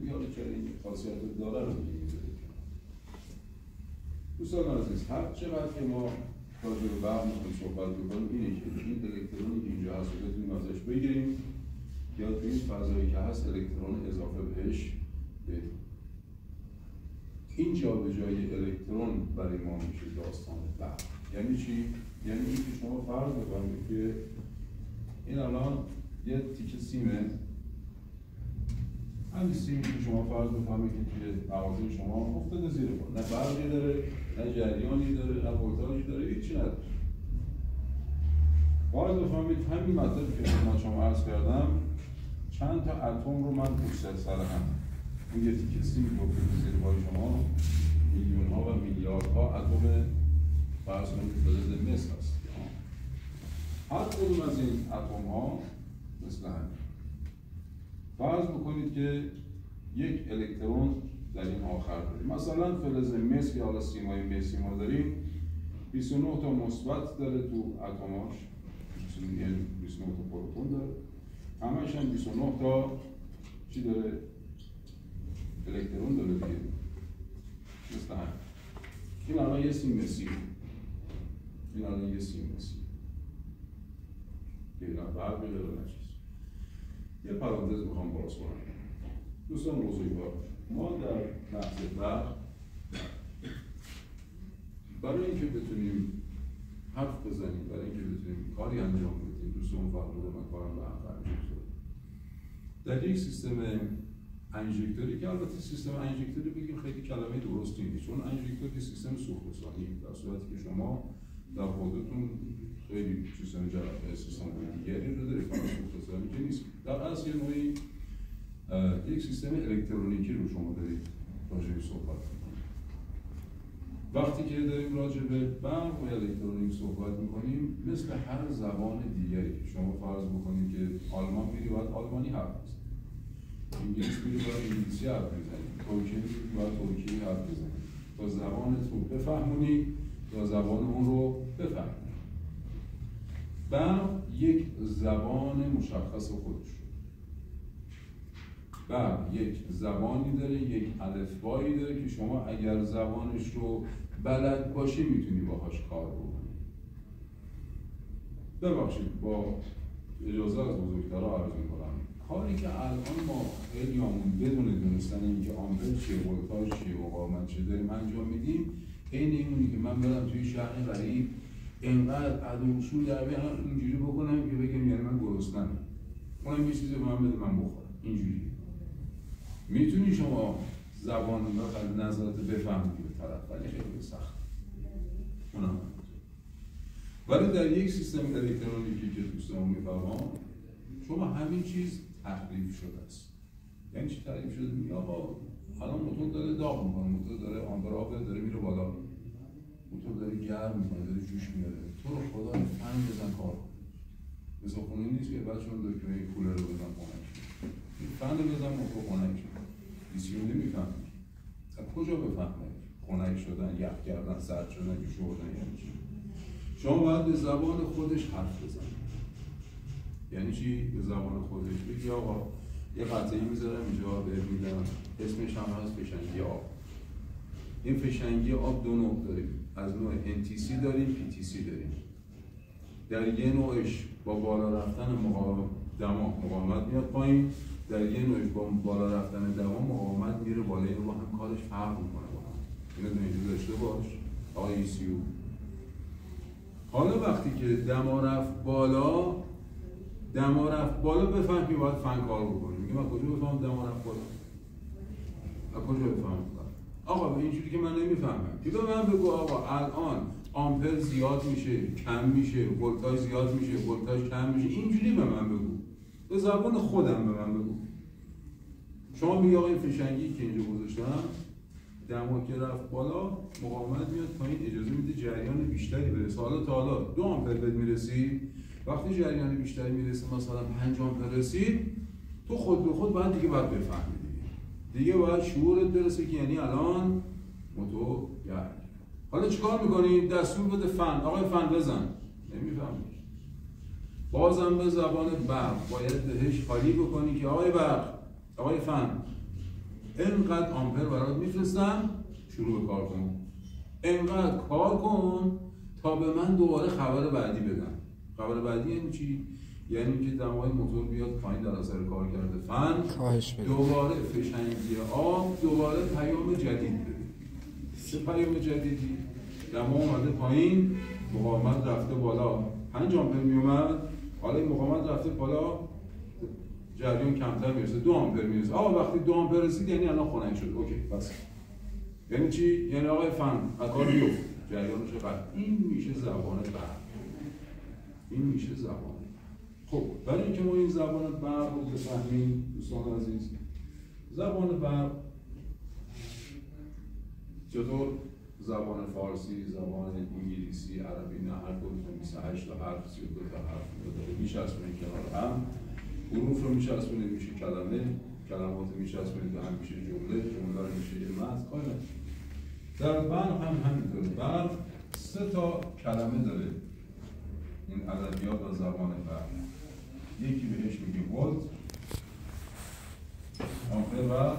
یا چرا این خاصیت داره رو می‌ذاره. دوستان عزیز، هر چقدر که ما راجع به برق می‌خوایم صحبت بکنیم اینه که این الکترونی که اینجا هست رو بتونیم ازش بگیریم یا تو این فضایی که هست الکترون اضافه بهش بدیم. این جابجایی الکترون برای ما میشه داستان برق. یعنی چی؟ یعنی اینکه شما فرض بکنید که این الان یه تیکه سیمه، همین سیمی که شما فرض بفهمید که توی مغازه شما افتاده زیر پا، نه برقی داره، نه جریانی داره، نه ولتاژی داره، هیچی نداره. فرض بفهمید همین مطلبی که من شما عرض کردم چند تا اتم رو من پشت سر هم، این یه تیکه سیمی که افتاده زیر پای شما میلیون ها و میلیاردها اتم فرض کنید فلز مس هست. هر کدوم از این اتم ها مثل همین. فرض بکنید که یک الکترون در این آخر داریم. مثلا فلز مس که حالا سیمای مسی ما داریم 29 تا مثبت داره تو اتماش، یعنی 29 تا پروتون داره. همش هم 29 تا چی داره؟ الکترون داره دیگه. مثل همین. این الان یه سیم مسی. این الان یه سیم مسی. که اینا برق می‌داره نچیز. یه پرانتز میخوام باز کنم. دوستان بزرگوار، ما در بحث برق برای اینکه بتونیم حرف بزنیم، برای اینکه بتونیم کاری انجام بدیم، دوستان فرموده من کارم برق انجام شد. در یک سیستم انژکتوری که البته سیستم انژکتوری بگیم خیلی کلمه درستی نیست، چون انژکتور که سیستم سوخت‌رسانی در صورتی که شما در خودتون خیلی سیستم دیگری رو دارید، فقط سوخت‌رسانی که نیست. در اصل یه نوعی یک سیستم الکترونیکی رو شما دارید راجع به صحبت می‌کنید. وقتی که داریم راجع به برق و الکترونیک صحبت می‌کنیم مثل هر زبان دیگری که شما فرض بکنید که آلمان میری باید آلمانی حرف بزنید، انگلیس میری باید انگلیسی حرف بزنید، ترکی میری باید ترکی حرف بزنید تا زبانت رو بفهمونی یا زبان اون رو بفهمونی. برق یک زبان مشخص خودش رو، برق یک زبانی داره، یک الفبایی داره که شما اگر زبانش رو بلد باشی میتونی باهاش کار بکنی. ببخشید با اجازه از بزرگترها عرض میکنم کاری که الان ما خیلی همون بدون دونستن اینکه آمپر چیه، ولتاژ چیه، مقاومت چیه داریم انجام میدیم، عین اینونی که من برم توی شهر غریب اینقدر عدوشون در بیان اینجوری بکنم که بگم یعنی من گرسنه‌ام، اونم یه چیزی به من بده من بخورم. اینجوری میتونی شما زبان و نظرت بفهمی به طرف، ولی خیلی سخت. اونم ولی در یک سیستم الکترونیکی که دوستان میفهمم شما همین چیز تحریف شده است. یعنی چی تحریف شده؟ میگه آقا الان موتور داره داغ میکنه، موتور داره آمپر داره میره بالا، موتور داره گرم میکنه، داره جوش میاره، تو رو خدا فن بزن کار کن. مثل خونه نیست که بعد چون دکمه کولر رو بزن خنک شه، فن رو بزن موتور خنک شه. ایسیو نمیفهمه، از کجا بفهمه خنک شدن، یخ کردن، سرد شدن، که شوردن یعنی چی؟ شما باید به زبان خودش حرف بزنید. یعنی چی؟ به زبان خودش بگی آقا یه قطعه‌ای میذارم اینجا بهت میدم، اسمش هم هست فشنگی آب. این فشنگی آب دو نوع داریم، از نوع NTC داریم، PTC داریم. در یه نوعش با بالا رفتن مقاومت میاد پایین، در یه نوعش با بالا رفتن دما مقاومت میره بالا، اینو با هم کارش فرق میکنه با هم. اینو اینجوری داشته باش آقای ECU. حالا وقتی که دما رفت بالا بفهم که باید فن کار بکنیم. میگم از کجا بفهم دما رفت بالا؟ از کجا بفهم؟ آقا به اینجوری که من نمیفهمم که به من بگو آقا الان آمپر زیاد میشه، کم میشه، ولتاژ زیاد میشه، ولتاژ کم میشه، اینجوری به من بگو، به زبان خودم به من بگو. شما میگی آقا این فشنگی که اینجا گذاشتم دما که رفت بالا مقاومت میاد پایین، اجازه میده جریان بیشتری برسه. حالا تا حالا 2 آمپر بهت میرسی، وقتی جریان بیشتری میرسه مثلا 5 آمپر رسید، تو خود به خود باید بفهمی دیگه باید شعورت برسه که یعنی الان موتور گرم. حالا چیکار میکنی؟ دستور بده فن، آقای فن بزن. نمیفهمی. بازم به زبان برق باید بهش خالی بکنی که آقای برق، آقای فن اینقدر آمپر برات میفرستم، شروع به کار کن. اینقدر کار کن تا به من دوباره خبر بعدی بدن. خبر بعدی یعنی چی؟ یعنی که دمای موتور بیاد پایین در اثر کار کرده فن، دوباره فشنگی آب، دوباره پیام جدید بده. چه پیام جدیدی؟ دما اومده پایین، مقاومت رفته بالا، 5 آمپر میومد، حالا این مقاومت رفته بالا، جریان کمتر میرسه، 2 آمپر میرسه. وقتی 2 آمپر رسید یعنی الان خنک شد. اوکی بس. یعنی چی؟ یعنی آقای فن از کار بیفت، جریانش قطع. این میشه زبان برق. این میشه زبان. خب برای اینکه ما این زبان برق رو بفهمیم دوستان عزیز، زبان برق چطور زبان فارسی، زبان انگلیسی، عربی، نه هر کدوم 28 تا حرف، 32 تا حرف داره، میچسبونید کنار هم، حروف رو میچسبونید میشه کلمه، کلمات میچسبونید به هم میشه جمله، جمله رو میشه یه متن. کاملا در برق هم همینطوره. برق 3 تا کلمه داره این ادبیات و زبان برق. یکی بهش میگه ولت، آمپر و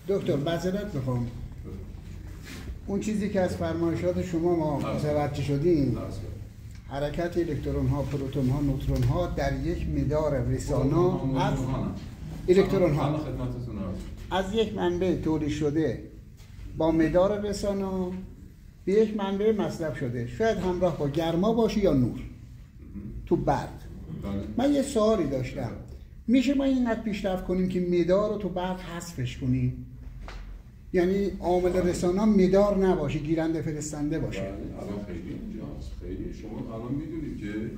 دکتر معذرت میخوام، اون چیزی که از فرمایشات شما ما متوجه شدیم، حرکت الکترون ها، پروتون ها، نوترون ها در یک مدار رسانا از الکترون ها از یک منبع تولید شده با مدار رسانا به یک منبع مصرف شده، شاید همراه با گرما باشه یا نور تو برق. من یه سوالی داشتم، میشه ما اینقدر پیشرفت کنیم که مدار رو تو برق حذفش کنیم؟ یعنی عامل رسانا مدار نباشه، گیرنده فرستنده باشه. الان خیلی اینجاست. خیلی شما الان میدونید که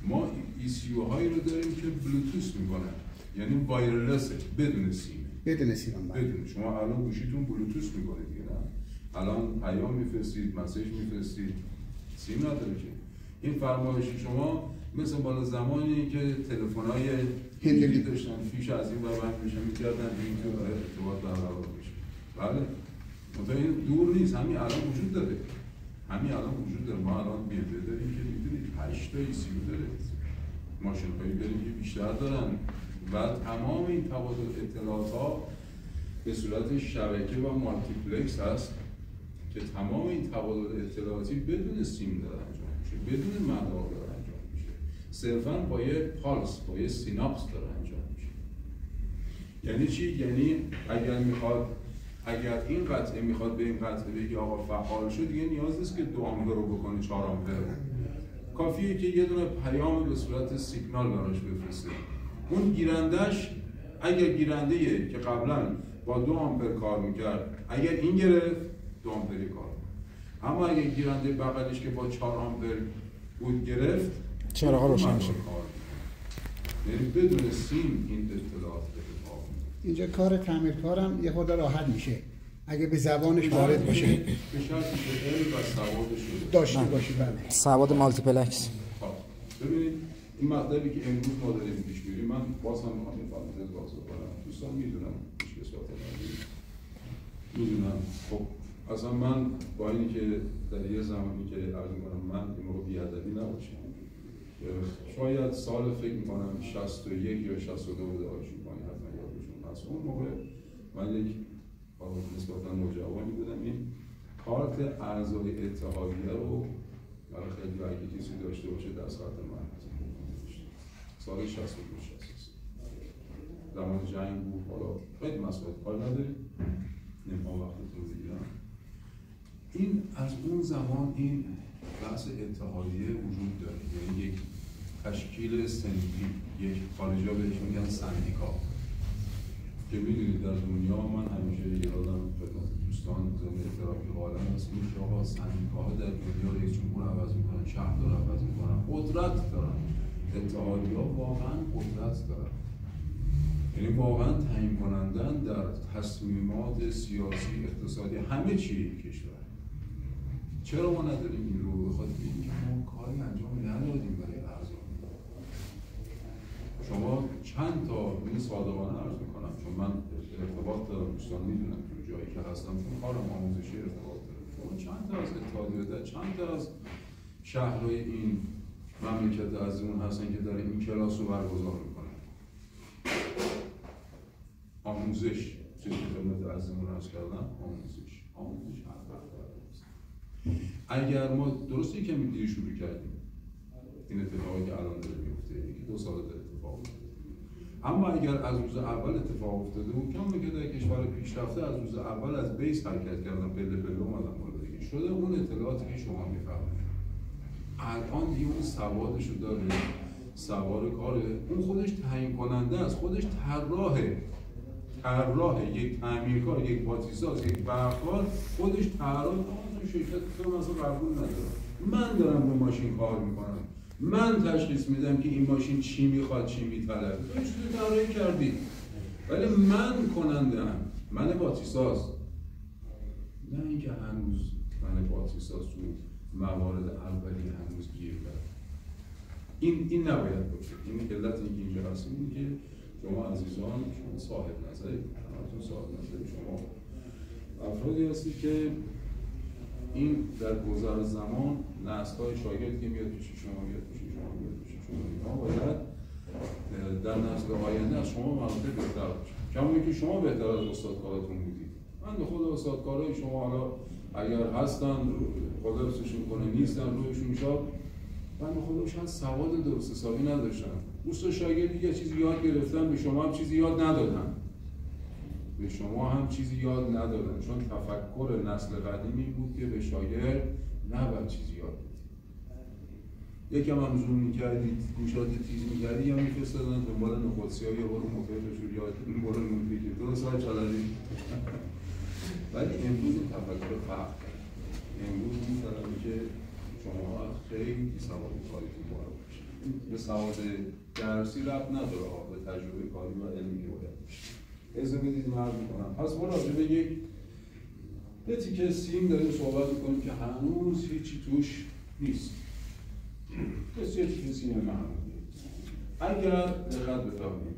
ما ECU هایی رو داریم که بلوتوث میکنن، یعنی وایرلسه، بدون سیم. بدون سیم. بدون. شما الان گوشیتون بلوتوث میکنید دیگه، الان پیام میفرستید، مسیج میفرستید، سیم نداره که. این فرمایش شما مثل بالا زمانی که تلفن‌های هندی داشتن، فیش از این ور میشن می‌کردن این تو ارتباط برقرار بشه. بله. مثلا این دور نیست، همین الان وجود داره. ما الان بی‌ام داریم که می‌دونید 8 تا ECU داره. ماشین‌هایی داریم که بیشتر دارن. و تمام این تبادل اطلاعات‌ها به صورت شبکه و مالتیپلکس هست که تمام این تبادل اطلاعاتی بدون سیم داره انجام میشه، بدون مدار داره انجام میشه، صرفاً با یه پالس، با یه سیناپس داره انجام میشه. یعنی چی؟ یعنی اگر این قطعه میخواد به این قطعه بگی آقا فعال شد، دیگه نیاز نیست که 2 آمپر رو بکنه 4 آمپر. کافیه که یه دونه پیام به صورت سیگنال براش بفرسته. اون گیرندش اگر گیرنده‌ایه که قبلا با 2 آمپر کار میکرد، اگر این گرفت 2 آمپری کار. اما اگر گیرنده بغلش که با 4 آمپر بود گرفت، چراغ روشن میشه. یعنی بدون سیم این اطلاعات اتفاق میفته. اینجا کار تعمیرکارم یه خورده راحت میشه اگه به زبانش وارد باشه. به شرطی که علم و سوادش داشته باشه. بله. سواد مالتیپلکس. ببینید این مطلبی که امروز ما داریم پیش میریم، من باز هم میخوام این فضیلت باز کنم. دوستان میدونم هیچ کس میدونم. خب اصلا من با اینی که در یه زمانی که عرض می‌کنم من این موقع بی‌ادبی نباشم، شاید سال فکر می‌کنم 61 یا 62 بوده آشون پایین حتما یادشون هست. اون موقع من یک نسبتاً نوجوانی بودم. این کارت اعضای اتحادیه رو برای خیلی اگه کسی داشته باشه دست خط من سال 62 زمان جنگ بود. حالا خیلی مسئله کار نداریم، نمیخوام وقتتون بگیرم. این از اون زمان این بحث اتحادیه وجود داره، یعنی یک تشکیل سندی، یک خارجا بهش میگن سندیکا، که میدونید در دنیا من همیشه یادم خدمت دوستان ضمن اعترافی قائلم هست این که آقا سندیکاها در دنیا رئیس جمهور عوض میکنن، شهردار عوض میکنن، قدرت دارن. اتحادیه‌ها واقعا قدرت دارن، یعنی واقعا تعیین کنندن در تصمیمات سیاسی، اقتصادی، همه چی کشور. چرا ما نداریم این رو؟ بخاطر اینکه ما کاری انجام ندادیم برای اعضا. شما چند تا این صادقانه عرض میکنم، چون من ارتباط دارم، دوستان میدونم تو جایی که هستم، چون کارم آموزشی ارتباط دارم. شما چند تا از اتحادیه، چند تا از شهرهای این مملکت عزیزمون هستن که در این کلاس رو برگزار میکنن. آموزش چیزی که خدمت عزیزمون عرض کردم، آموزش هر وقت اگر ما درسته کمی دیر شروع کردیم این اتفاقی که الان داره میفته، یکی 2 سال داره اتفاق افتاده، اما اگر از روز اول اتفاق افتاده و کما که در کشور پیشرفته از روز اول از بیس حرکت کردن، پله پله اومدن بالا شده، اون اطلاعاتی که شما میفهمید الان دیگه اون سوادشو داره، سوار کاره، اون خودش تعیین کننده است، خودش طراح، یک تعمیرکار، یک باتیساز، یک برقکار، خودش طراح. اون شرکت تو مثلا قبول نداره، من دارم رو ماشین کار میکنم، من تشخیص میدم که این ماشین چی میخواد، چی میطلبه، تو چیزی طراحی کردی، ولی من کننده‌ام، من باتیساز، نه اینکه هنوز من باتیساز تو موارد اولیه هنوز گیر کرد. این نباید باشه. این علت اینکه اینجا هست اینه که شما عزیزان، شما صاحب نظرید، شما افرادی هستید که این در گذر زمان نسل‌های شاگردی که میاد پیش شما باید در نسل آینده از شما مراتب بهتر باشه. کما اینکه شما بهتر از استادکاراتون بودید. من به خود استادکارای شما حالا اگر هستن خدا حفظشون کنه، نیستن رویشون شاد، من به خدا شاید سواد درست حسابی نداشتم. دوست شاگردی یه چیزی یاد گرفتن، به شما هم چیزی یاد ندادن. چون تفکر نسل قدیمی بود که به شاگرد نباید چیزی یاد بدید. یکم هم زوم می‌کردید، گوشات تیز می‌کردید یا می‌فرستادن دنبال نخودسی‌ها یا برو مفیدشون یا برو نونفیکی درست ها چلدید. ولی امروز این تفکر فرق کرد. امروز این طرفی که شما خیلی سواد کاریتون باید باشه. به سواد درسی ربط نداره، به تجربه کاری و علمی که باید باشه. اجازه بدید من عرض می‌کنم. پس ما راجع به یک تیکه سیم داریم صحبت می‌کنیم که هنوز هیچی توش نیست. بس یه تیکه سیم معمولی. اگر دقت بفرمایید،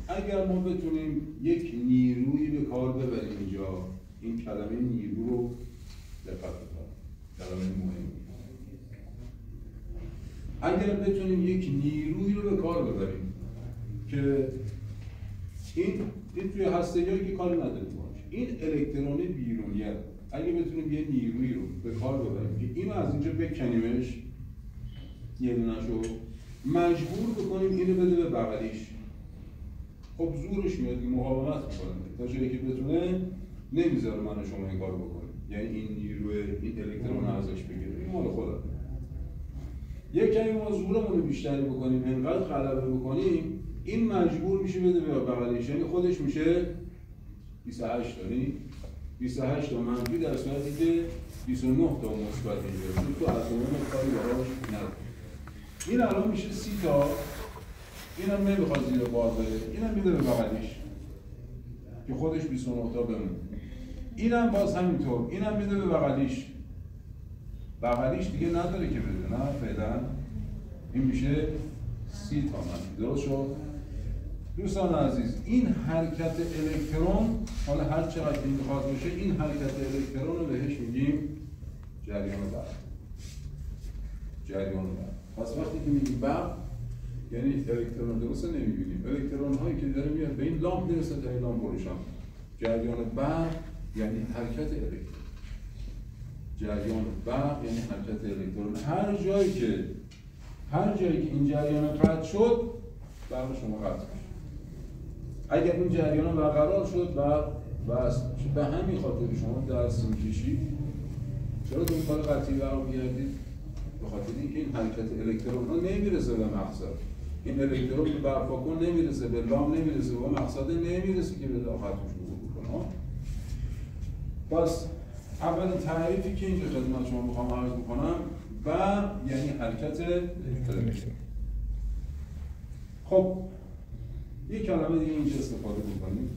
اگر ما بتونیم یک نیرویی به کار ببریم اینجا، این کلمه نیرو رو دقت بفرمایید، کلمه مهمی. اگر بتونیم یک نیرویی رو به کار ببریم که این توی هسته‌ای که کاری نداره باشه، این الکترون بیرونیت، اگه بتونیم یه نیرویی رو به کار ببریم که اینو از اینجا بکنیمش، یه دونه‌شو مجبور بکنیم اینو بده به بغلیش، خب زورش میاد، مقاومت میکنه تا جایی که بتونه، نمیذاره من و شما این کارو بکنیم، یعنی این نیروی این الکترون ازش بگیره، این مال خودم. یک کمی ما زورمون رو بیشتری بکنیم، انقدر غلبه بکنیم، این مجبور میشه بده به بغلیش، یعنی خودش میشه 28 تا، یعنی 28 تا منفی در صورتی که 29 تا مثبت اینجا، تو اتم کاری باهاش نداره. این الان میشه 30 تا، اینم نمیخواد زیر بار بره، اینم میده به بغلیش که خودش 29 تا بمونه. اینم باز همینطور، اینم میده به بغلیش دیگه نداره که بده، نه فعلا این میشه 30 تا منفی. درست شد؟ دوستان عزیز، این حرکت الکترون، حالا هر چقدر این بخواد باشه، این حرکت الکترون رو بهش میگیم جریان برق. پس وقتی که میگیم برق یعنی الکترون درست نمیبینیم، الکترون هایی که داره میاد به این لامپ میرسه، در این لامپ روشن. جریان برق یعنی حرکت الکترون. هر جایی که این جریان قطع شد، برق شما قطع میشه. اگر این جریان برقرار شد، برق وصل میشه. به همین خاطر شما در سیم کشی چرا دنبال قطعی برق می‌گردید؟ به خاطر اینکه این حرکت الکترون ها نمیرسه به مقصد. این الکترون به برق‌کن نمیرسه، به لام نمیرسه، به مقصد نمیرسه که به داخلش بکنه. پس اولین تعریفی که اینجا خدمت شما میخوام عرض بکنم، برق یعنی حرکت الکترون. خب یک کلمه دیگه اینجا استفاده بکنیم.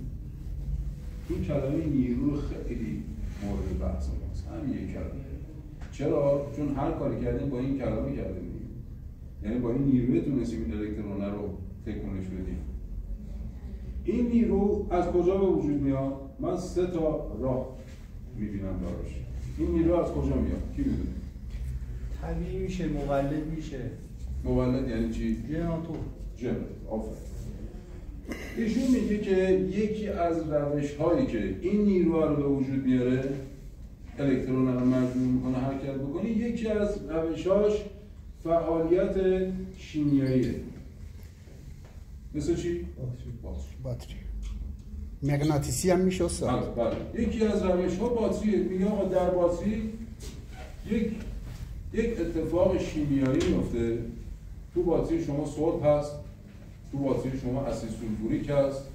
این کلمه نیرو خیلی مورد بحث ماست. همین یک کلمه. چرا؟ چون هر کاری کردیم با این کلمه کردیم. یعنی با این نیروی تونستیم این الکترون رو تکونش بدیم. این نیرو از کجا به وجود میاد؟ من 3 تا راه میبینم دارش. این نیرو از کجا میاد؟ کی میدونه؟ طبیعی میشه، مولد میشه. مولد یعنی چی؟ ژنراتور. آفرین. ایشون میگه که یکی از روش هایی که این نیروها رو به وجود میاره، الکترون رو مجبور میکنه حرکت بکنه، یکی از روشاش فعالیت شیمیاییه. مثل چی؟ باتری. مغناطیسی هم میشه استاد. بله. یکی از روش ها باتریه. میگه آقا در باتری یک اتفاق شیمیایی میفته. تو باتری شما صلب هست، تو باتری شما اسید سولفوریک هست.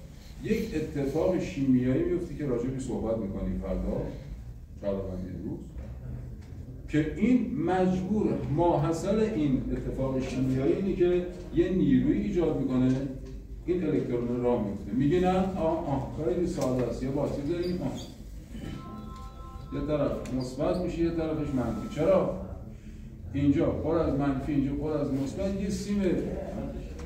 یک اتفاق شیمیایی میفته که راجع به صحبت میکنیم فردا، چهارشنبه روز، که این مجبور ماحصل این اتفاق شیمیایی اینه که یه نیروی ایجاد میکنه، این الکترون راه میفته. میگه نه خیلی ساده است، یه باتری داریم یه طرف مثبت میشه یه طرفش منفی. چرا؟ اینجا پر از منفی، اینجا پر از مثبت. یه سیم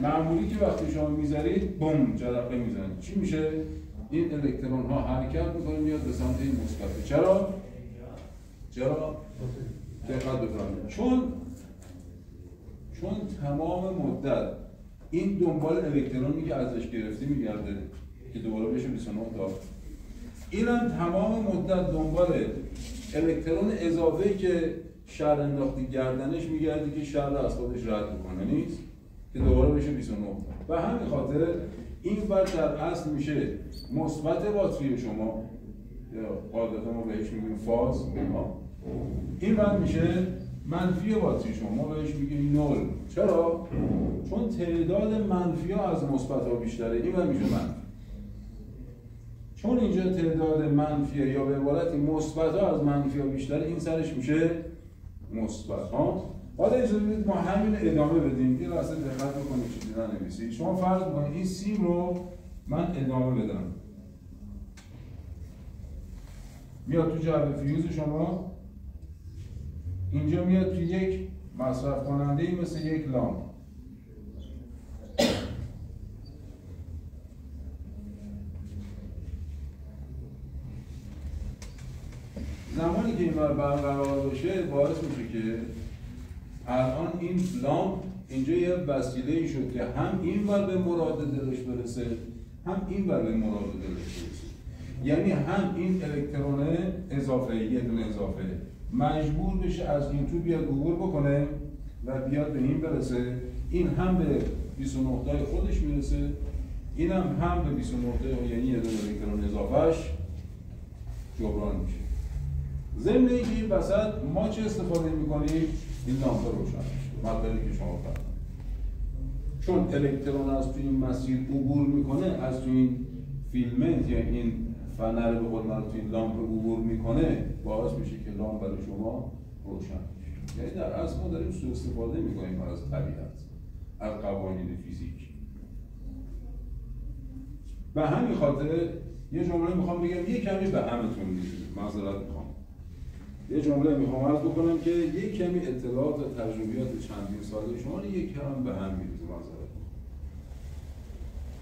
معمولی که وقتی شما میذارید بوم جرقه میزنید، چی میشه؟ این الکترون ها حرکت میکنه میاد به سمت این مثبت. چرا؟ دقت بفرمایید. چون تمام مدت این دنبال الکترونی که ازش گرفتی میگرده که دوباره بشه 29 تا، اینم تمام مدت دنبال الکترون اضافه‌ای که شر انداختی گردنش میگرده که شر از خودش رد بکنه نیست که دوباره بشه 29 تا. و همین خاطر این ور در اصل میشه مثبت باتری شما، یا قاعدتا ما بهش میگیم فاز، این ور میشه منفی باتری شما، ما بهش میگیم نول. چرا؟ چون تعداد منفی ها از مثبت ها بیشتره، این ور میشه منفی. چون اینجا تعداد منفی یا به عبارتی مثبت ها از منفی ها بیشتره، این سرش میشه مثبت ها. حالا اجازه بدید ما همین ادامه بدیم. یه لحظه دقت بکنید چیزی ننویسید. شما فرض کنید این سیم رو من ادامه بدم، میاد تو جعبه فیوز شما، اینجا میاد تو یک مصرف کننده مثل یک لامپ. زمانی که این برقرار باشه باعث میشه که الان این لامپ اینجا یه وسیله‌ای شد که هم این ور به مراد دلش برسه، هم این ور به مراد دلش برسه. یعنی هم این الکترون اضافه، یه دونه اضافه، مجبور بشه از این تو بیاد عبور بکنه و بیاد به این برسه. این هم به 29 تای خودش میرسه، این هم به 29 تای، یعنی یه دونه الکترون اضافهش جبران میشه. ضمن اینکه این وسط ما چه استفاده میکنیم؟ این لامپ روشن میشه. مطلبی که شما فرمودید. چون الکترون از تو این مسیر عبور میکنه، از تو این فیلمنت یا این فنر به قول معروف این لامپ عبور میکنه، باعث میشه که لامپ برای شما روشن میشه. یعنی در اصل ما داریم سوء استفاده میکنیم از طبیعت، از قوانین فیزیک. به همین خاطر یه جمله میخوام بگم، یه کمی به همتون میرسه، معذرت میخوام. یه جمله میخوام عرض بکنم که یه کمی اطلاعات و تجربیات چندین ساله شما یک کم به هم میرسه، معذرت میخوام.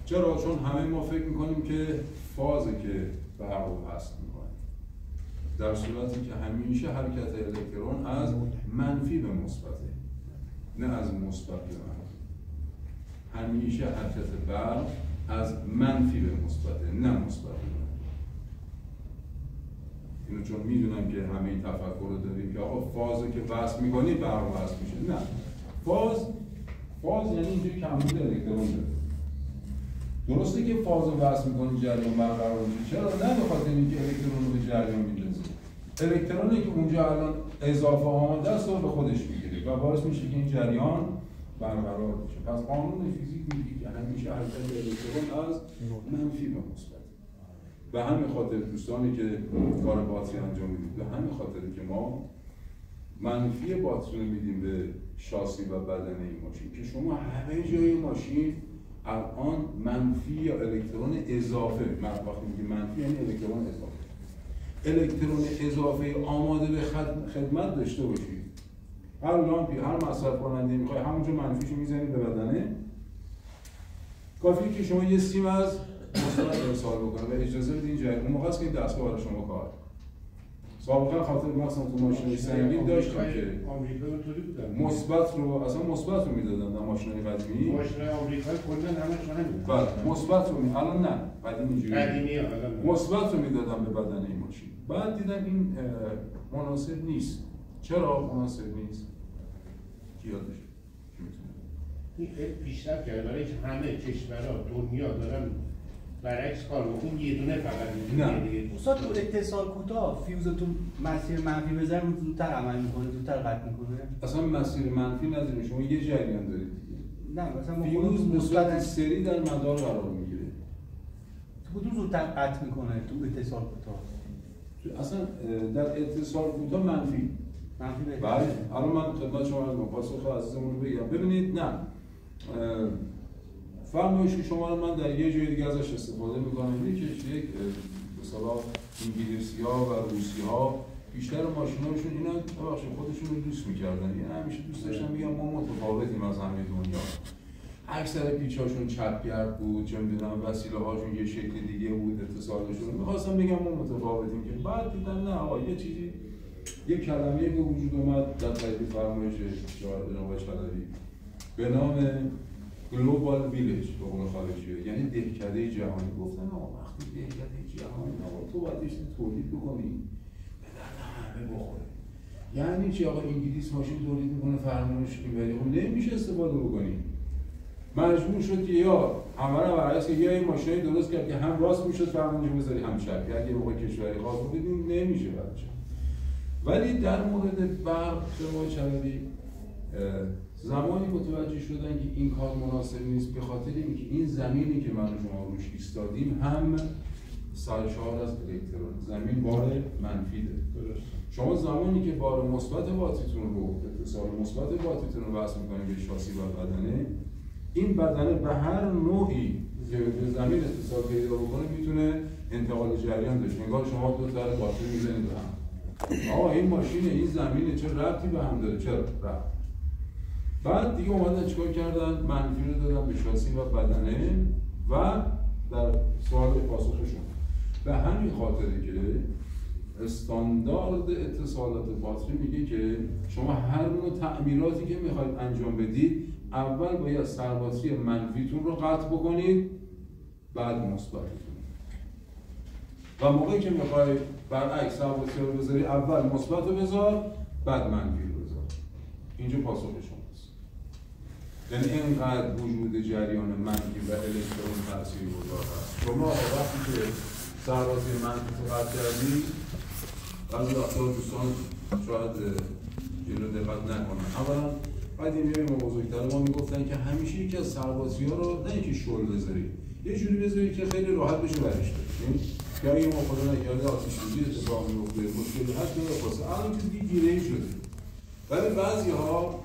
چرا؟ چون همه ما فکر میکنیم که فازه که برق رو هست میکنه، در صورتی که همیشه حرکت الکترون از منفی به مثبته، نه از مثبت به منفی. همیشه حرکت برق از منفی به مثبته، نه مثبت به منفی. اینو چون میدونم که همه این تفکر رو داریم که آقا فازه که وصل میکنی برق وصل میشه. نه، فاز یعنی اینجوری که عمود الکترون داره. درسته که فاز رو وصل میکنی جریان برقرار میشه. چرا؟ نه به خاطر اینکه الکترون رو به جریان میندازه. الکترونی که اونجا الان اضافه آمده است رو به خودش میگیره و باعث میشه که این جریان برقرار بشه. پس قانون فیزیک میگه که همیشه حرکت الکترون از منفی به مثبت. به همین خاطر دوستانی که کار باتری انجام میدید، به همین خاطری که ما منفی باتری رو میدیم به شاسی و بدن این ماشین که شما همه جای ماشین الان منفی یا الکترون اضافه، وقتی میگیم منفی یعنی الکترون اضافه، الکترون اضافه آماده به خدمت داشته باشید. هر لامپی، هر مصرف کننده میخوای همونجا منفیشو میزنید به بدنه، کافیه که شما یه سیم از مثبت ارسال بکنه و اجازه بدین جریان، اون موقع است که این دستگاه برای شما کار. سابقا خاطر ما اصلا تو ماشین سنگین داشتیم که آمریکا اونطوری بودن مثبت رو اصلا مثبت رو میدادن در ماشین‌های قدیمی. ماشین‌های آمریکا کلاً همش همین. بله مثبت رو الان نه قدیمی اینجوری الان مثبت رو میدادن به بدن این ماشین. بعد دیدن این مناسب نیست. چرا مناسب نیست؟ کی یادشه؟ کی میتونه؟ این خیلی پیشرفت کرده برای اینکه همه کشورها دنیا دارن برعکس کار میکنن. یه دونه فقط نه دیگه استاد تو اتصال کوتاه فیوزتون مسیر منفی بزنه زودتر عمل میکنه، زودتر قطع میکنه. اصلا مسیر منفی نداریم، شما یه جریان دارید دیگه. نه مثلا فیوز به صورت سری در مدار قرار میگیره. تو کدوم زودتر قطع میکنه تو اتصال کوتاه؟ اصلا در اتصال کوتاه منفی بهتره. بله الان من خدمت شما از پاسخ عزیزمون رو بگم. ببینید نه فرمایش شما رو من در یه جای دیگه ازش استفاده میکنم. یک مثلا انگلیسی‌ها و روسی‌ها بیشتر ماشیناشون اینا ببخشید خودشون رو دوست می‌کردن. یعنی همیشه دوست داشتن میگم ما متفاوتیم از همه دنیا. اکثر پیچاشون چپگرد بود، چه می‌دونم وسیله‌هاشون یه شکل دیگه بود، اتصالشون می‌خواستم بگم ما متفاوتیم که بعد دیدم نه آقا یه چیزی یک کلمه‌ای به وجود اومد در تایید فرمایش جناب چلوی به نام گلوبال ویلیج به قول خارجی، یعنی دهکده جهانی. گفتن آقا وقتی دهکده جهانی آقا تو باید بشینی تولید بکنی به درد همه بخوره. یعنی چی آقا انگلیس ماشین تولید میکنه فرمانش اینوری خب نمیشه استفاده بکنی. مجبور شد که یا همه رو برعکس که یا این ماشینی درست کرد که هم راست میشد فرمانش بذاری هم چپ. اگه موقع کشوری خاص بودیم نمیشه بچه. ولی در مورد برق جناب چلوی زمانی متوجه شدن که این کار مناسب نیست به خاطر اینکه این زمینی که من و شما روش ایستادیم هم سرشار از الکترون، زمین بار منفی داره. شما زمانی که بار مثبت باتریتون رو اتصال مثبت باتریتون رو وصل می‌کنید به شاسی و بدنه، این بدنه به هر نوعی که به زمین اتصال پیدا بکنه میتونه انتقال جریان داشته. انگار شما دو تا باتری می‌زنید به هم. آقا این ماشین این زمینه چه ربطی به هم داره؟ چرا ربط؟ بعد دیگه اومدن چیکار کردن؟ منفی رو دادن به شاسی و بدنه و در سوال پاسخشون به همین خاطره که استاندارد اتصالات باتری میگه که شما هر نوع تعمیراتی که میخواید انجام بدید اول باید سرباتری منفیتون رو قطع بکنید بعد مثبتتون. و موقعی که میخواید برعکس سرباتری رو بذاری اول مثبت رو بذار بعد منفی رو بذار. اینجا پاسخ شماست. یعنی اینقدر وجود جریان منفی و الکترون تاثیرگذار هست. شما وقتی که سرباتری منفی رو قطع کردید بعضی وقتا دوستان شاید جلو دقت نکنن. اولا قدیمیای ما بزرگتر ما میگفتن که همیشه یکی از سرباتری‌ها رو نه اینکه شل بذارید، یه جوری بذارید که خیلی راحت بشه برش داد. که اگه ما خدا نکرده آتش سوزی اتفاق میفته مشکلی هست میاد واسه الان که دیگه گیره‌ای شده. ولی بعضی‌ها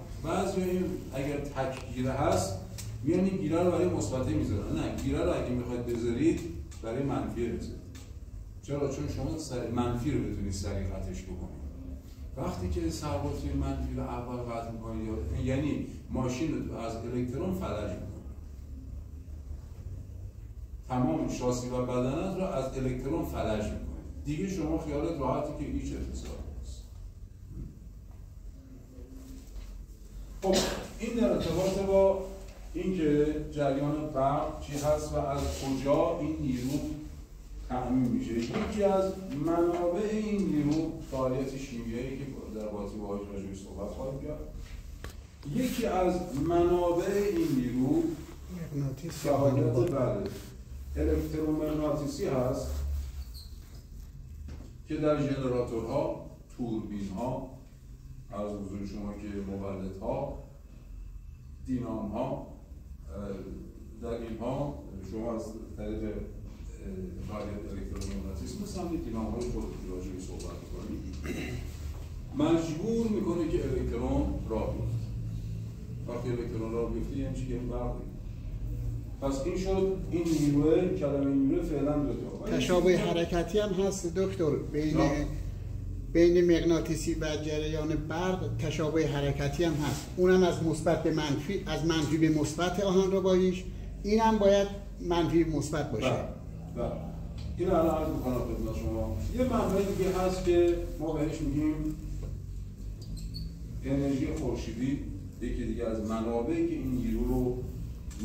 اگر تک گیره هست میان این گیره رو برای مثبته میذارن. نه، گیره رو اگه میخواید بذارید برای منفی بذارید. چرا؟ چون شما منفی رو بتونید سریع قطعش بکنید. وقتی که سرباتری منفی رو اول قطع می‌کنید یعنی ماشین رو از الکترون فلج می‌کنید. تمام شاسی و بدنت رو از الکترون فلج می‌کنید. دیگه شما خیالت راحتی که هیچ اتصالی نیست. خب این در ارتباط با اینکه جریان برق چی هست و از کجا این نیرو تأمین میشه. یکی از منابع این نیرو فعالیت شیمیایی که در باتری باهاش راجعش صحبت خواهیم کرد. یکی از منابع این نیرو فعالیت الکترومغناطیسی هست که در ژنراتورها، توربین‌ها، از حضور شما که مولدها، دینام‌ها، در اینها شما از طریق فعالیت الکترومغناطیسی مثل همین دینام‌های خودتون راجعش صحبت کنید مجبور میکنه که الکترون راه بیفته. وقتی الکترون راه بیفته یعنی چی؟ یعنی برق. پس این شد این نیروه، کلمه نیروه فعلا دو تا. تشابه حرکتی هم هست دکتر بین مغناطیسی و جریان برق. تشابه حرکتی هم هست، اونم از مثبت به منفی، از منفی به مثبت آهن رباییش. این هم باید منفی مثبت باشه. این الان عرض میکنم خدمت شما. یه منبع دیگه هست که ما بهش میگیم انرژی خورشیدی. یکی دیگه از منابعی که این نیرو رو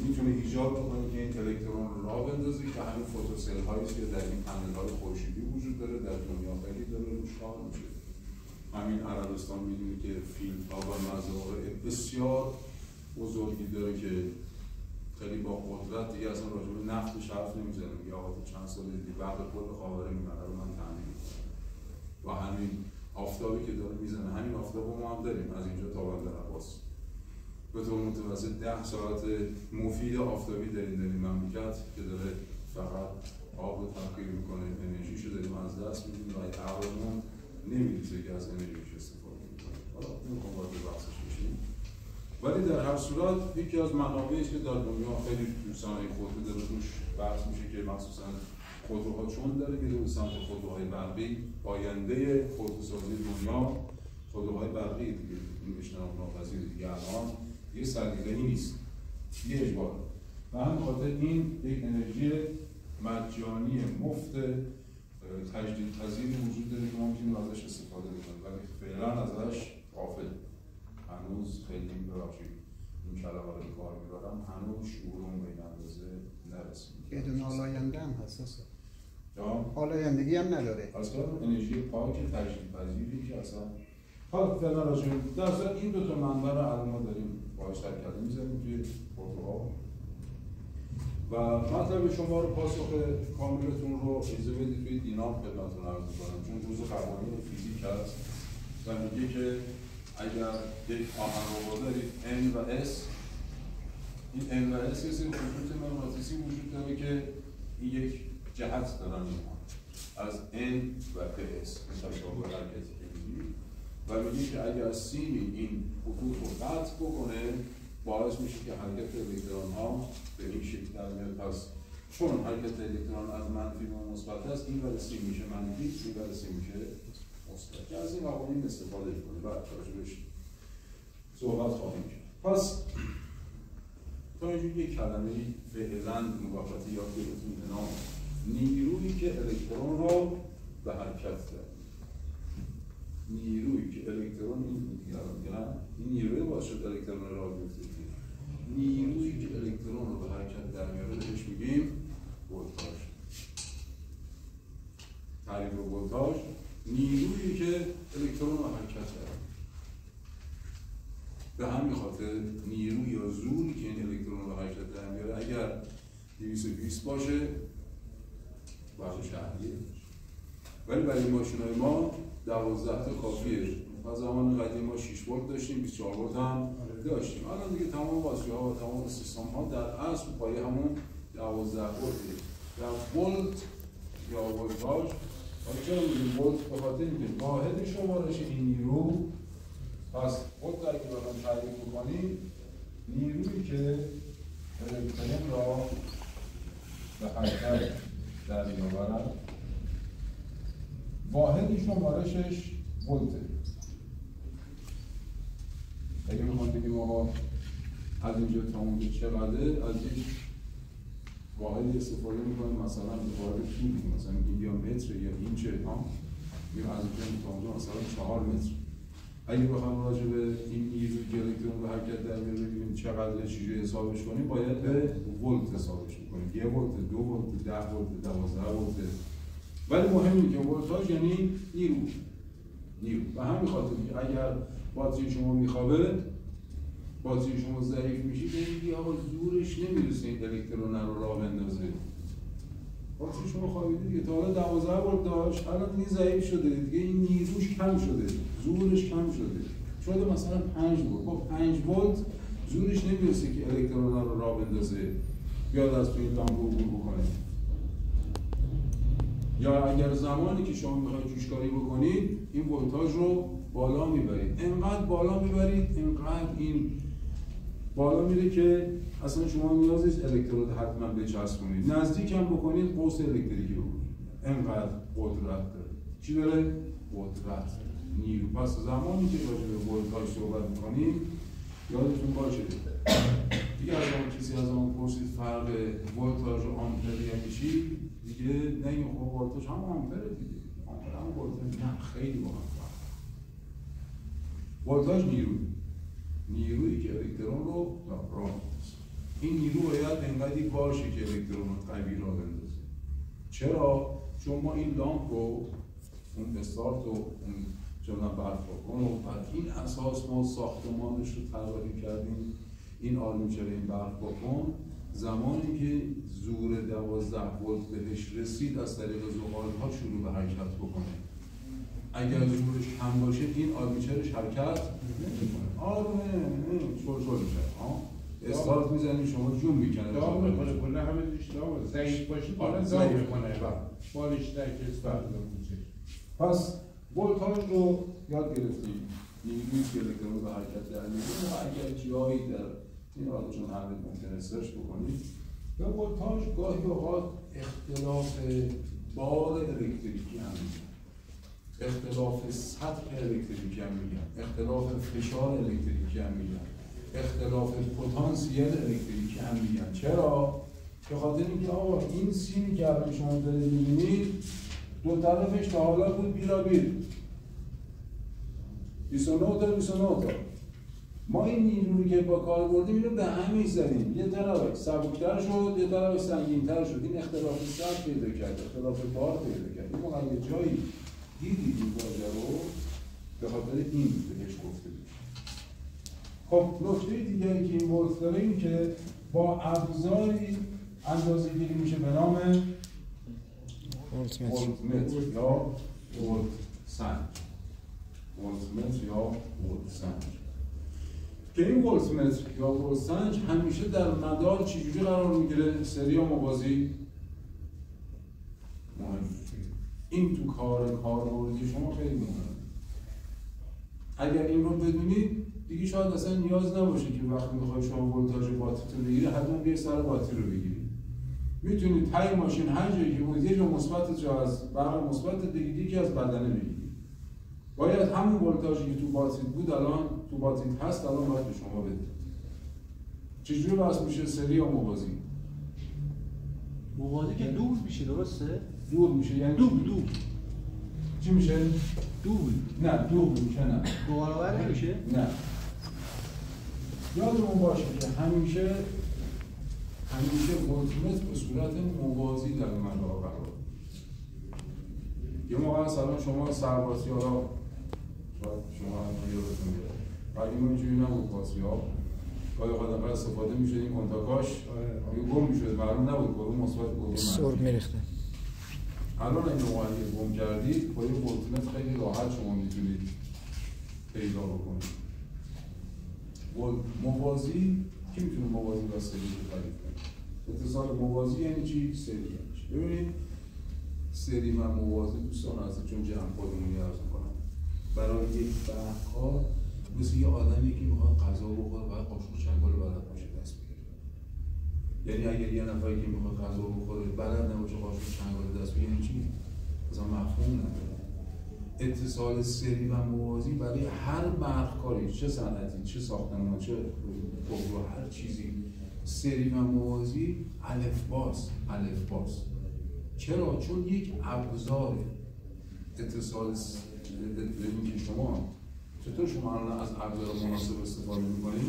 میتونه ایجاد بکنه که این الکترون رو راه بندازه که همین فوتوسل هایی که در این پنل های خورشیدی وجود داره در دنیا خیلی داره روش کار میشه. همین عربستان میدونی که فیلد ها و مزارع بسیار بزرگی داره که خیلی با قدرت دیگه اصلا راجع به نفتش حرف نمیزنه، میگه آقا چند سال دیگه بعد خود خاورمیانه رو من تامین میکنم. و همین آفتابی که داره میزنه، همین آفتاب ما هم داریم از اینجا تا بندر عباس. به طور متوسط 10 ساعت مفید آفتابی داریم در این مملکت که داره فقط آب رو تبخیر میکنه، انرژیشو داریم از دست میدیم و عقلمون نمیریزه که از انرژیش استفاده میکنه. حالا نمیخوام وارد بحثش بشیم، ولی در هر صورت یکی از منابعی که در دنیا خیلی تو صنایع خودرو داره روش بحث میشه که مخصوصا خودروها چون داره میره به سمت خودروهای برقی. آینده خودروسازی دنیا خودروهای برقی دیگه، این اجتناب ناپذیر دیگه الان یه سلیقه‌ای نیست، یه اجبار. و همین خاطر این یک انرژی مجانی مفت تجدیدپذیری وجود داره که ما میتونیم ازش استفاده بکنیم، ولی فعلا ازش غافل. هنوز خیلی ببخشید این کلمه رو به کار میبرم، هنوز شعورمون به این اندازه نرسید. بدون آلاینده هم حساسه. جا؟ آلایندگی هم نداره. اصلا انرژی پاک تجدیدپذیری که اصلا حالا فعلا راجع به در اصل این دو تا منبع رو الان ما داریم باهاش سرکله می‌زنیم توی خودروها. و مطلب شما رو پاسخ کاملتون رو اجازه بدید توی دینام خدمتتون عرض می‌کنم، چون جزء قوانین فیزیک هست و میگه که اگر یک آهنربا دارید N و S، این N و S یه سری خطوط مغناطیسی وجود داره که این یک جهت دارن اینها از N و PS مثلا با حرکتی که می‌بینید و میگه که اگر سیم این خطوط رو قطع بکنه باعث میشه که حرکت الکترون ها به این شکل در میاد. پس چون حرکت الکترون از منفی به مثبت است، این ور سیم میشه منفی، این ور سیم میشه مثبت. که از این قوانین استفاده کنید و راجعش صحبت خواهیم کرد. پس تا اینجا یک کلمه فعلا موقتی یاد گرفتیم به نام نیرویی که الکترون رو به حرکت داره. نیرویی که الکترون این نیروی باعث شد الکترون را بیفته. نیرویی که الکترون رو به حرکت در میاره بهش میگیم ولتاژ. تعریف ولتاژ نیرویی که الکترون رو حرکت داره. به همین خاطر نیروی یا زوری که این الکترون رو به حرکت در میاره اگر 220 باشه بخش شهریه، ولی برای ماشین‌های ما 12 تا کافیه. از زمان قدیم ما 6 ولت داشتیم، 24 ولت هم داشتیم. الان دیگه تمام باتری‌ها و تمام سیستم‌ها در اصل پای همون 12 ولته. در ولت یا ولتاژ، چرا میگیم ولت؟ به خاطر اینکه واحد شمارش این نیرو، پس ولت اگه بخوایم تعریف بکنیم، نیرویی که الکترون را به حرکت در می‌آورد، واحد شمارشش ولته. اگه میخوام بگیم آقا از اینجا تا اونجا چقدره، از یک واحدی استفاده میکنیم، مثلا واحد طول، مثلا میگیم یا متر یا اینچه، میگیم از اینجا تا اونجا مثلا 4 متر. اگه بخوام راجع به این نیروی که الکترون به حرکت در میاره ببینیم چقدر چجوری حسابش کنیم، باید به ولت حسابش کنیم. 1 ولت، 2 ولت، 10 ولت، 12 ولت. ولی مهم اینه که ولتاژ یعنی نیرو. و همین خاطر که اگر باتری شما میخوابه، باتری شما ضعیف میشه، دیگه آقا زورش نمیرسه این الکترون رو راه بندازه. باتری شما خوابیده دیگه، تا حالا 12 ولت داشت، الان دیگه ضعیف شده، دیگه این نیروش کم شده، زورش کم شده مثلا 5 ولت. با 5 ولت زورش نمیرسه که الکترون رو راه بندازه، بیاد از توی لامپ عبور بکنه. یا اگر زمانی که شما میخواید جوشکاری بکنید، این ولتاژ رو بالا میبرید، انقدر بالا میبرید، انقدر این بالا میره که اصلا شما نیاز نیست الکترود حتما بچسبونید، نزدیک هم بکنید قوس الکتریکی رو، انقدر قدرت داره. چی داره؟ قدرت، نیرو. پس زمانی که راجع به ولتاژ صحبت میکنیم یادتون باشه دیگه از اون کسی از اون پرسید فرق ولتاژ و آمپر یعنی چی؟ دیگه نگیم خب ولتاژ هم آمپره دیگه، آمپر هم ولتاژ نه، خیلی با هم فرق. ولتاژ نیرویی که الکترون رو راه میندازه. این نیرو باید انقدری باشه که الکترون رو قوی راه بندازه. چرا؟ چون ما این لامپ رو، اون استارت و اون برق‌کن رو بر این اساس ما ساختمانش رو طراحی کردیم. این آرمیچر این برق‌کن زمانی که زور 12 ولت بهش رسید از طریق زغال‌ها شروع به حرکت بکنه. اگر زورش کم باشه این آرمیچرش حرکت نمی‌کنه. آرومه شل میشه. استارت میزنید شما جون میکنه. دام میکنه کلا همه توش دام. ضعیف باشه کلا دام میکنه. بالش در که استارت میشه. پس ولتاژ رو یاد گرفتیم. نیرویی که الکترون به حرکت در میاره و اگر جایی در این حالا چون همه ممکنه سرچ بکنید به ولتاژ گاهی اوقات اختلاف بار الکتریکی هم میگن، اختلاف سطح الکتریکی هم میگن، اختلاف فشار الکتریکی هم میگن، اختلاف پتانسیل الکتریکی هم میگن. چرا؟ به خاطر اینکه آقا این سیمی که الان شما دارید میبینید دو طرفش تا حالا بود بیرابیر 29 تا 29 تا. ما این نیرویی که با کار بردیم اینو به همین زدیم، یه طرف سبکتر شد یه طرف سنگین‌تر شد. این اختلاف سطح پیدا کرد، اختلاف بار پیدا کرد. ما اگه جایی دیدید این واژه رو به خاطر این بهش گفته میشه. خب نکته دیگری که این ولت داره این که با ابزاری اندازه‌گیری میشه به نام ولتمتر یا ولت سنج. ولتمتر یا ولت سنج که این ولتمتر یا ولت سنج همیشه در مدار چجوری قرار میگیره؟ سری یا موازی؟ مهم. این تو کاربردی شما خیلی مهمه. اگر این رو بدونید دیگه شاید اصلا نیاز نباشه که وقتی میخوای شما ولتاژ باتری رو بگیری حتما بیای سر باتری رو بگیری. میتونید تای ماشین هر جایی که بود یه جا مثبت جا از برق مثبت دیگه یکی از بدنه بگیری. باید همون ولتاژی که تو باتری بود الان تو باتری هست الان باید به شما بده. چجوری واسه میشه سری یا موازی؟ موازی که دور میشه، درسته؟ دور میشه یعنی دور چی میشه؟ دور. نه دور میشه، نه دو برابر نمیشه؟ نه. یادمون باشه که همیشه ولتمتر به صورت موازی در مدار قرار. یه موقع مثلا شما سرباسی ها شما یادتون بیاد ولی ما اینجوری نبود باسی‌ها گاهی اوقات استفاده میشد این کنتاکاش گم میشد معلوم نبود کدوم مثبت کدوم سرب میریخته. الان این موقعی گم کردید با یه ولتمتر خیلی راحت شما میتونید پیدا بکنید. موازی کی میتونه موازی با سری رو تعریف کنه؟ اتصال موازی یعنی چی؟ سری یعنی چی؟ ببینید سری و موازی دوستان هستن چون جمع خودمونی عرض میکنم. برای یک برق‌کار مثل یه آدمی که میخواد غذا بخوره باید قاشق چنگال بلد باشه دست بگیره. یعنی اگر یه نفری که میخواد غذا بخوره بلد نباشه قاشق چنگال دست بگیره یعنی چی؟ مثلا مفهوم نداره. اتصال سری و موازی برای هر برق‌کاری چه صنعتی چه ساختمان چه خودرو هر چیزی سری و موازی الفباست. چرا؟ چون یک ابزار اتصال اینکه شما چطور شما الان از ابزار مناسب استفاده می‌کنید؟